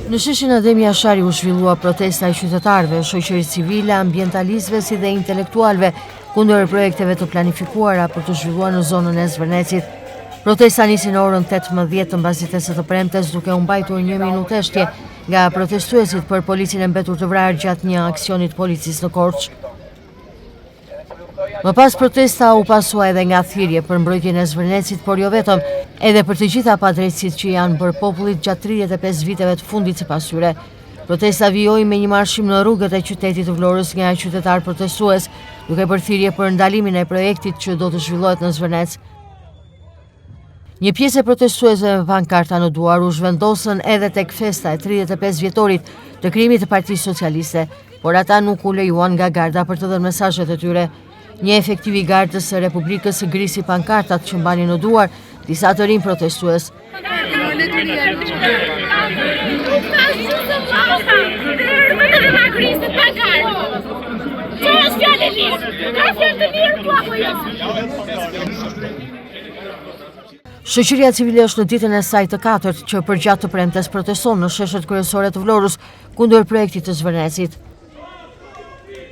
Në sheshin Adem Jashari u zhvillua protesta e qytetarëve, shoqërisë civile, ambientalistëve si dhe intelektualëve kundër projekteve të planifikuara për të zhvilluar në zonën e Zvërnecit. Protesta nisi në orën 18 të mbasitesë të premtes duke u mbajtur 1 minutë eshtje nga protestuesit për policin e mbetur të vrarë gjatë një aksionit policisë në Korçë. Më pas protesta u pasua edhe nga thirrje për mbrojtjen e Zvërnecit, por jo vetëm, edhe për të gjitha padrejtësitë që janë bërë popullit gjatë 35 viteve të fundit sipas tyre. Protesta vijoi me një marshim në rrugët e qytetit të Vlorës nga qytetar protestues, duke bërë thirrje për ndalimin e projektit që do të zhvillohet në Zvërnec. Një pjesë e protestuesve me pankarta në duar u zhvendosën edhe tek festa e 35 vjetorit të krijimit të Partisë Socialiste, por ata nuk u lejuan nga garda për të dhënë mesazhet e tyre. Një efektiv i Gardës së Republikës grisi pankartat që mbanin në duar disa të rinj protestues. Shoqëria civile është në ditën e saj të 4 që përgjatë të premtes proteston në sheshet kryesore të Vlorës kundër projektit të Zvërnecit.